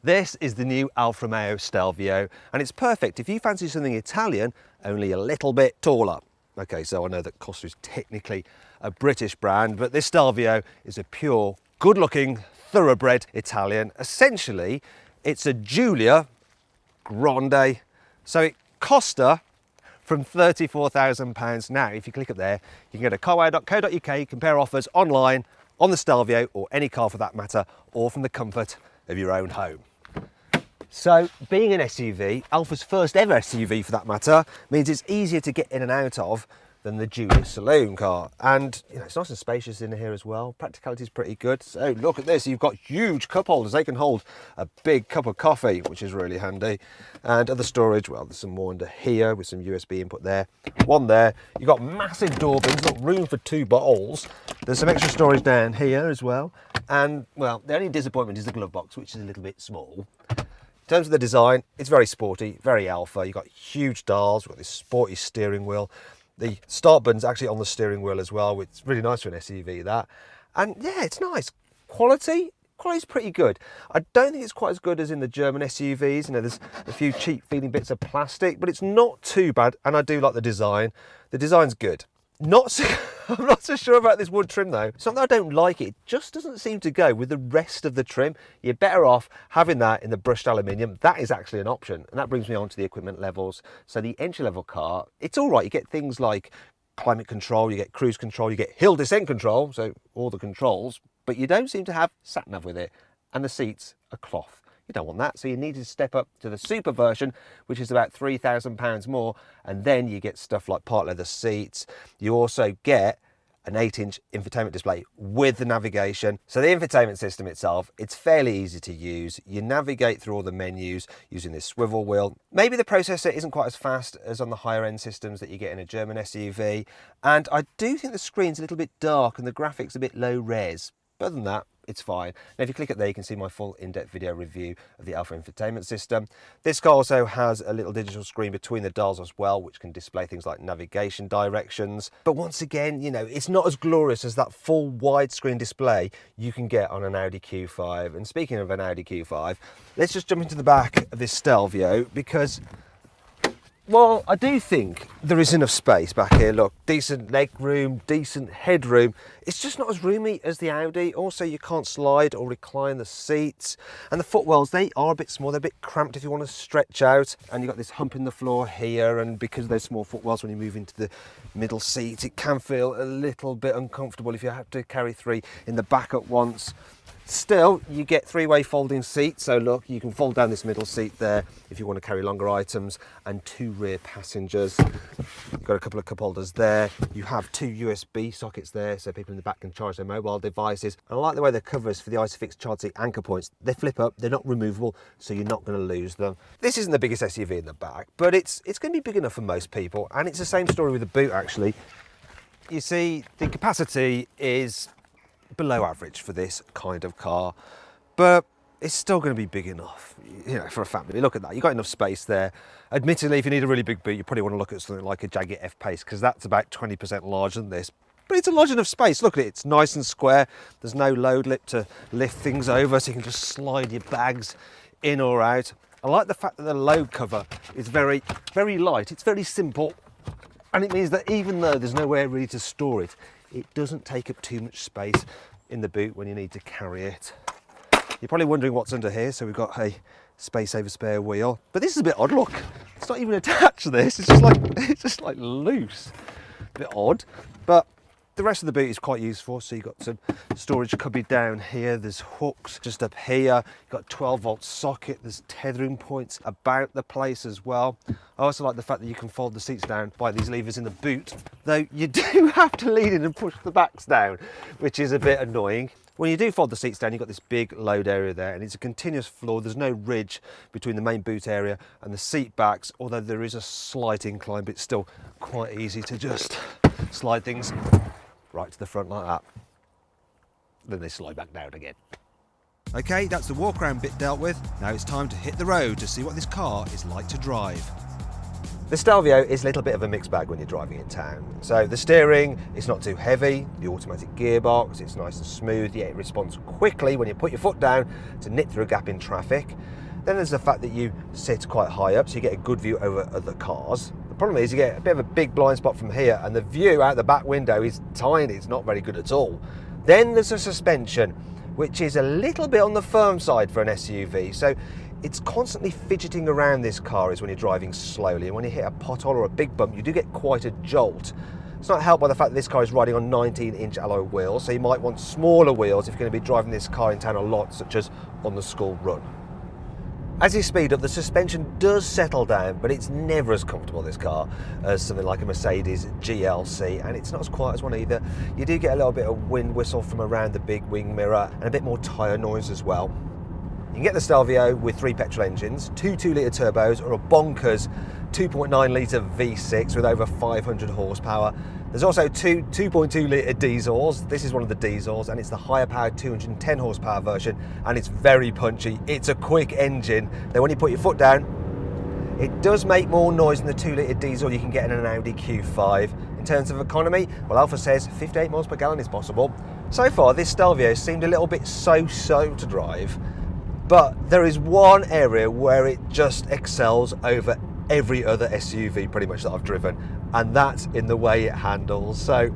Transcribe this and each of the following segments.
This is the new Alfa Romeo Stelvio, and it's perfect if you fancy something Italian, only a little bit taller. Okay, so I know that Costa is technically a British brand, but this Stelvio is a pure, good-looking, thoroughbred Italian. Essentially, it's a Giulia Grande. So it cost her from £34,000. Now, if you click up there, you can go to carwow.co.uk, compare offers online on the Stelvio, or any car for that matter, or from the comfort of your own home. So being an SUV, Alfa's first ever SUV for that matter, means it's easier to get in and out of than the Giulia saloon car. And you know, it's nice and spacious in here as well. Practicality is pretty good. So look at this, you've got huge cup holders. They can hold a big cup of coffee, which is really handy. And other storage, well, there's some more under here with some USB input there. One there. You've got massive door bins, got room for 2 bottles. There's some extra storage down here as well. And well, the only disappointment is the glove box, which is a little bit small. In terms of the design, it's very sporty, very Alfa. You've got huge dials, you've got this sporty steering wheel. The start button's actually on the steering wheel as well, which is really nice for an SUV, that. And yeah, it's nice. Quality's pretty good. I don't think it's quite as good as in the German SUVs. You know, there's a few cheap feeling bits of plastic, but it's not too bad. And I do like the design. The design's good. I'm not so sure about this wood trim though. It's not that I don't like it, it just doesn't seem to go with the rest of the trim. You're better off having that in the brushed aluminium. That is actually an option. And that brings me on to the equipment levels. So the entry level car, it's all right. You get things like climate control, you get cruise control, you get hill descent control, so all the controls, but you don't seem to have sat nav with it. And the seats are cloth. You don't want that, so you need to step up to the super version, which is about £3,000 more, and then you get stuff like part leather seats. You also get an 8-inch infotainment display with the navigation. So the infotainment system itself, it's fairly easy to use. You navigate through all the menus using this swivel wheel. Maybe the processor isn't quite as fast as on the higher end systems that you get in a German SUV, and I do think the screen's a little bit dark and the graphics a bit low res. But other than that, it's fine. Now if you click up there, you can see my full in-depth video review of the Alfa infotainment system. This car also has a little digital screen between the dials as well, which can display things like navigation directions. But once again, you know, it's not as glorious as that full widescreen display you can get on an Audi Q5. And speaking of an Audi Q5, let's just jump into the back of this Stelvio because, well, I do think there is enough space back here. Look, decent leg room, decent headroom. It's just not as roomy as the Audi. Also, you can't slide or recline the seats. And the footwells, they are a bit small. They're a bit cramped if you want to stretch out. And you've got this hump in the floor here. And because of those small footwells, when you move into the middle seat, it can feel a little bit uncomfortable if you have to carry 3 in the back at once. Still, you get 3-way folding seats, so look, you can fold down this middle seat there if you want to carry longer items, and 2 rear passengers. You've got a couple of cup holders there. You have 2 USB sockets there, so people in the back can charge their mobile devices. And I like the way the covers for the Isofix child seat anchor points, they flip up, they're not removable, so you're not going to lose them. This isn't the biggest SUV in the back, but it's going to be big enough for most people, and it's the same story with the boot actually. You see, the capacity is below average for this kind of car, but it's still going to be big enough, you know, for a family. Look at that, you've got enough space there. Admittedly, if you need a really big boot, you probably want to look at something like a Jaguar F-Pace, because that's about 20% larger than this, but it's a large enough space. Look at it, it's nice and square. There's no load lip to lift things over, so you can just slide your bags in or out. I like the fact that the load cover is very, very light. It's very simple, and it means that even though there's nowhere really to store it, it doesn't take up too much space in the boot when you need to carry it. You're probably wondering what's under here, so we've got a space saver spare wheel. But this is a bit odd, look. It's not even attached to this, it's just like loose. A bit odd, but the rest of the boot is quite useful. So you've got some storage cubby down here, there's hooks just up here, you've got a 12-volt socket, there's tethering points about the place as well. I also like the fact that you can fold the seats down by these levers in the boot, though you do have to lean in and push the backs down, which is a bit annoying. When you do fold the seats down, you've got this big load area there, and it's a continuous floor. There's no ridge between the main boot area and the seat backs, although there is a slight incline, but it's still quite easy to just slide things right to the front like that. Then they slide back down again. Okay, that's the walk around bit dealt with. Now it's time to hit the road to see what this car is like to drive. The Stelvio is a little bit of a mixed bag when you're driving in town. So the steering is not too heavy, the automatic gearbox, it's nice and smooth, yet it responds quickly when you put your foot down to nip through a gap in traffic. Then there's the fact that you sit quite high up, so you get a good view over other cars. The problem is you get a bit of a big blind spot from here, and the view out the back window is tiny, it's not very good at all. Then there's a suspension, which is a little bit on the firm side for an SUV. So it's constantly fidgeting around, this car is, when you're driving slowly, and when you hit a pothole or a big bump you do get quite a jolt. It's not helped by the fact that this car is riding on 19-inch alloy wheels, so you might want smaller wheels if you're going to be driving this car in town a lot, such as on the school run. As you speed up, the suspension does settle down, but it's never as comfortable, this car, as something like a Mercedes GLC, and it's not as quiet as one either. You do get a little bit of wind whistle from around the big wing mirror and a bit more tyre noise as well. You can get the Stelvio with 3 petrol engines, 2 2-litre turbos, or a bonkers 2.9-litre V6 with over 500 horsepower. There's also 2 2.2-litre diesels. This is one of the diesels, and it's the higher powered 210 horsepower version, and it's very punchy. It's a quick engine. Then when you put your foot down, it does make more noise than the 2-litre diesel you can get in an Audi Q5. In terms of economy, well, Alfa says 58 miles per gallon is possible. So far, this Stelvio seemed a little bit so-so to drive, but there is one area where it just excels over every other SUV pretty much that I've driven, and that's in the way it handles. So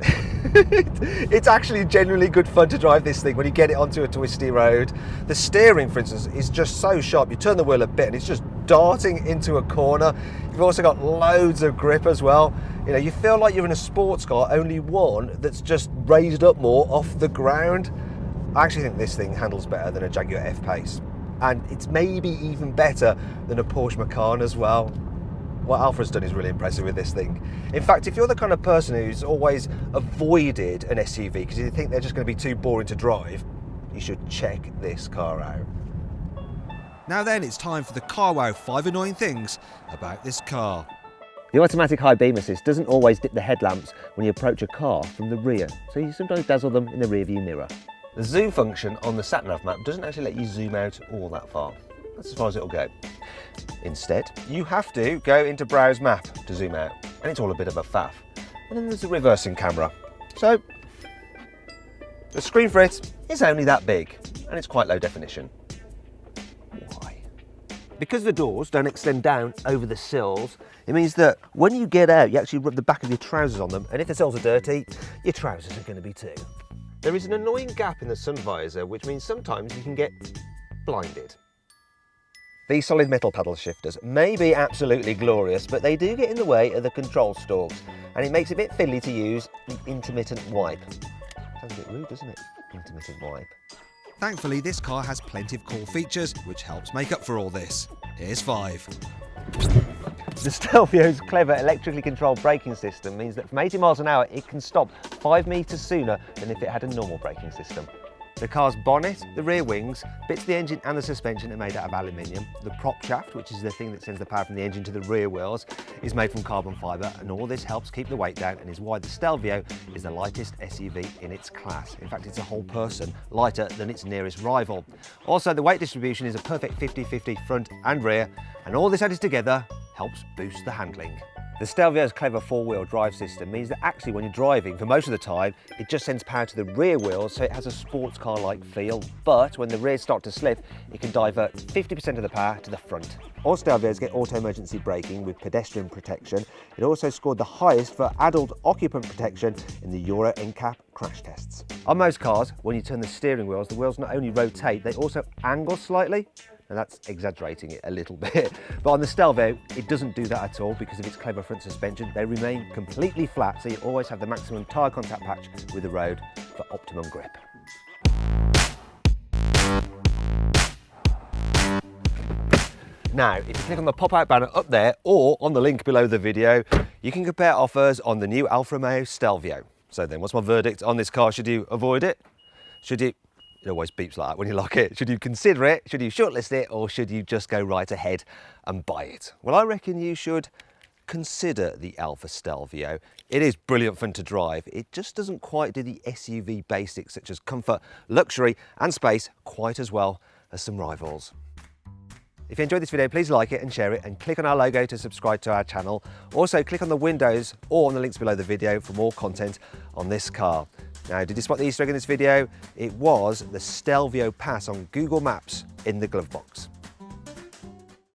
it's actually genuinely good fun to drive this thing when you get it onto a twisty road. The steering, for instance, is just so sharp. You turn the wheel a bit and it's just darting into a corner. You've also got loads of grip as well. You know, you feel like you're in a sports car, only one that's just raised up more off the ground. I actually think this thing handles better than a Jaguar F-Pace, and it's maybe even better than a Porsche Macan as well. What Alfa's done is really impressive with this thing. In fact, if you're the kind of person who's always avoided an SUV because you think they're just going to be too boring to drive, you should check this car out. Now then, it's time for the Car Wow 5 annoying things about this car. The automatic high beam assist doesn't always dip the headlamps when you approach a car from the rear, so you sometimes dazzle them in the rear view mirror. The zoom function on the sat-nav map doesn't actually let you zoom out all that far. That's as far as it'll go. Instead, you have to go into Browse Map to zoom out, and it's all a bit of a faff. And then there's the reversing camera. So, the screen for it is only that big, and it's quite low definition. Why? Because the doors don't extend down over the sills, it means that when you get out, you actually rub the back of your trousers on them, and if the sills are dirty, your trousers are going to be too. There is an annoying gap in the sun visor, which means sometimes you can get blinded. These solid metal paddle shifters may be absolutely glorious, but they do get in the way of the control stalks, and it makes it a bit fiddly to use the intermittent wipe. Sounds a bit rude, doesn't it? Intermittent wipe. Thankfully, this car has plenty of cool features, which helps make up for all this. Here's 5. The Stelvio's clever electrically controlled braking system means that from 80 miles an hour it can stop 5 metres sooner than if it had a normal braking system. The car's bonnet, the rear wings, bits of the engine and the suspension are made out of aluminium. The prop shaft, which is the thing that sends the power from the engine to the rear wheels, is made from carbon fibre, and all this helps keep the weight down and is why the Stelvio is the lightest SUV in its class. In fact, it's a whole person lighter than its nearest rival. Also, the weight distribution is a perfect 50-50 front and rear, and all this added together helps boost the handling. The Stelvio's clever 4-wheel drive system means that actually when you're driving, for most of the time, it just sends power to the rear wheels, so it has a sports car-like feel. But when the rears start to slip, it can divert 50% of the power to the front. All Stelvios get auto emergency braking with pedestrian protection. It also scored the highest for adult occupant protection in the Euro NCAP crash tests. On most cars, when you turn the steering wheels, the wheels not only rotate, they also angle slightly. Now that's exaggerating it a little bit, but on the Stelvio, it doesn't do that at all because of its clever front suspension. They remain completely flat, so you always have the maximum tyre contact patch with the road for optimum grip. Now, if you click on the pop-out banner up there or on the link below the video, you can compare offers on the new Alfa Romeo Stelvio. So then, what's my verdict on this car? Should you avoid it? Should you... It always beeps like that when you lock it. Should you consider it? Should you shortlist it? Or should you just go right ahead and buy it? Well, I reckon you should consider the Alfa Stelvio. It is brilliant fun to drive. It just doesn't quite do the SUV basics such as comfort, luxury and space quite as well as some rivals. If you enjoyed this video, please like it and share it, and click on our logo to subscribe to our channel. Also, click on the windows or on the links below the video for more content on this car. Now, did you spot the Easter egg in this video? It was the Stelvio Pass on Google Maps in the glove box.